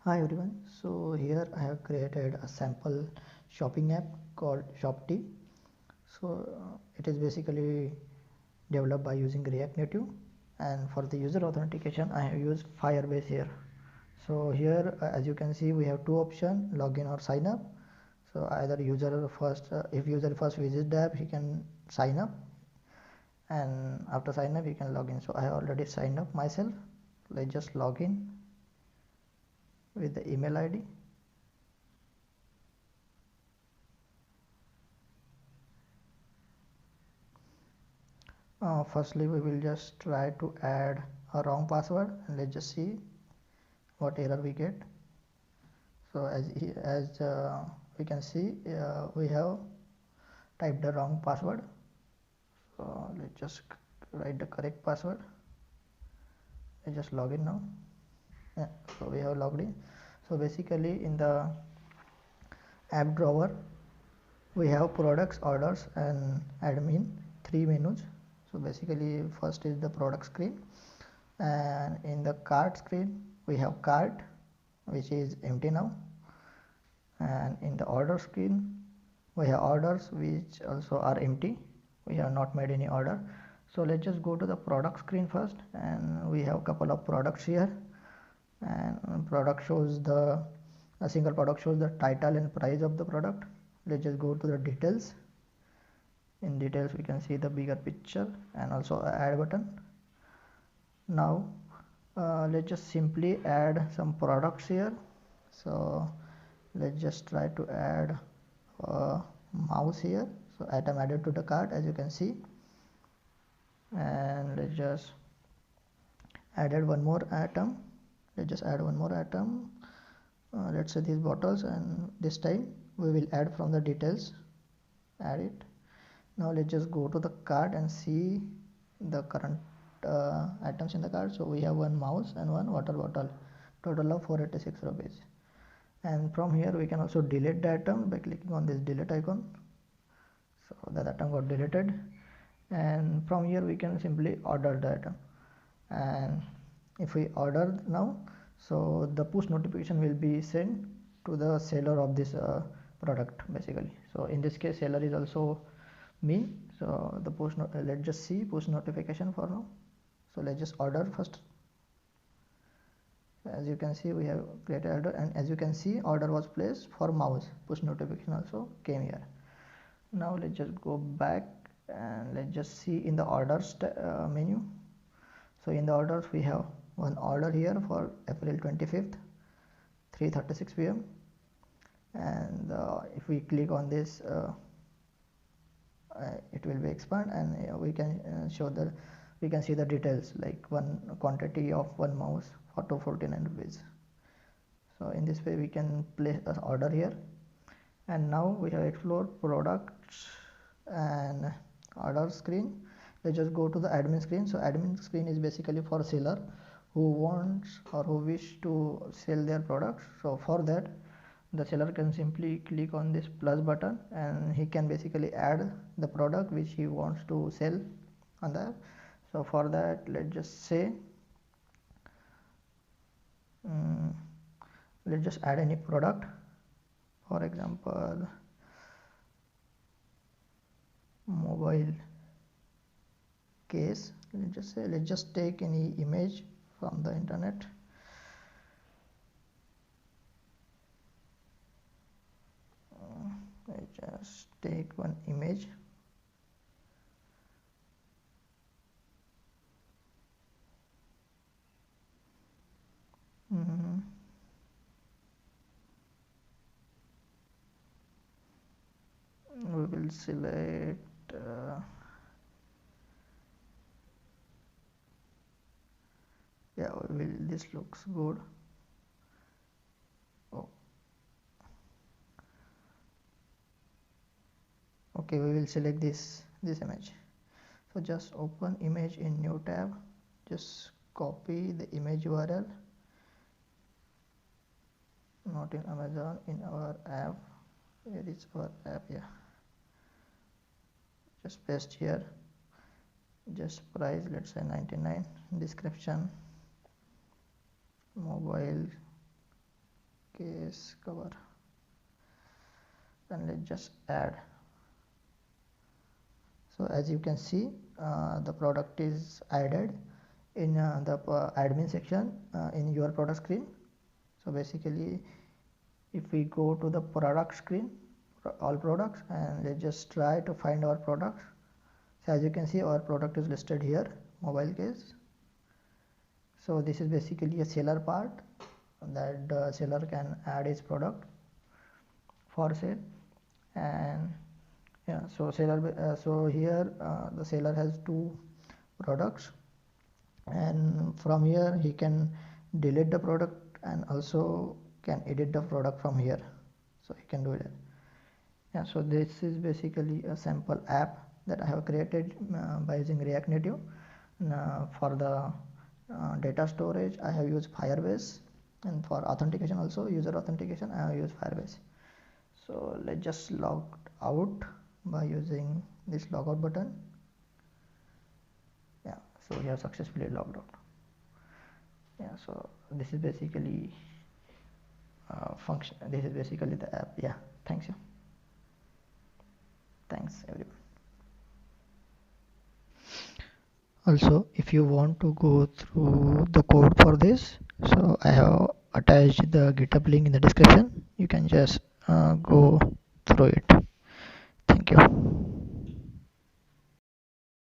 Hi everyone, so here I have created a sample shopping app called ShopT. It is basically developed by using React Native, and for the user authentication I have used Firebase here. So here as you can see we have two options, login or sign up. So either user first, if user first visits the app he can sign up, and after sign up he can log in. So I have already signed up myself. Let's just log in with the email ID. Firstly we will just try to add a wrong password and let's just see what error we get. So as we can see we have typed the wrong password. So let's just write the correct password. Let's just log in now. Yeah, so we have logged in. So basically in the app drawer we have products, orders and admin, three menus. So basically first is the product screen, and in the cart screen we have cart which is empty now, and in the order screen we have orders which also are empty, we have not made any order. So let's just go to the product screen first, and we have a couple of products here, and product shows a single product shows the title and price of the product. Let's just go to the details. In details we can see the bigger picture and also add button. Now let's just simply add some products here. So let's just try to add a mouse here. So item added to the cart as you can see, and let's just added one more item. Let's just add one more item. Let's say these bottles, and this time we will add from the details. Add it. Now let's just go to the cart and see the current items in the cart. So we have one mouse and one water bottle, total of 486 rupees. And from here we can also delete the item by clicking on this delete icon. So that item got deleted, and from here we can simply order the item. And if we order now, so the push notification will be sent to the seller of this product basically. So in this case seller is also me. So the let's just see push notification for now. So let's just order first. As you can see we have created order, and as you can see order was placed for mouse. Push notification also came here. Now let's just go back and let's just see in the orders menu. So in the orders we have one order here for April 25th 3:36 p.m. and if we click on this it will be expand, and we can we can see the details like one quantity of one mouse for 249 rupees. So in this way we can place an order here. And now we have explored products and order screen. Let's just go to the admin screen. So admin screen is basically for seller who wants or who wish to sell their products. So for that the seller can simply click on this plus button, and he can basically add the product which he wants to sell on the app. So for that let's just say let's just add any product. For example, mobile case. Let's just say, let's just take any image from the internet. Let's just take one image. We will select yeah, this looks good. Oh, okay, we will select this image. So just open image in new tab, just copy the image URL, not in Amazon, in our app. Where is our app? Yeah, just paste here. Just price, let's say 99. Description, mobile case cover, and let's just add. So as you can see, the product is added in the admin section in your product screen. So basically, if we go to the product screen, all products, and let's just try to find our products. So as you can see, our product is listed here, mobile case. So this is basically a seller part that the seller can add his product for sale. And yeah, so seller so here the seller has two products, and from here he can delete the product and also can edit the product from here, so he can do it. Yeah, so this is basically a sample app that I have created by using React Native. For the data storage I have used Firebase, and for authentication also, user authentication, I have used Firebase. So let's just log out by using this logout button. Yeah, so we have successfully logged out. Yeah, so this is basically function. This is basically the app. Yeah, thanks you. Thanks everyone. Also, if you want to go through the code for this, so I have attached the GitHub link in the description. You can just go through it. Thank you.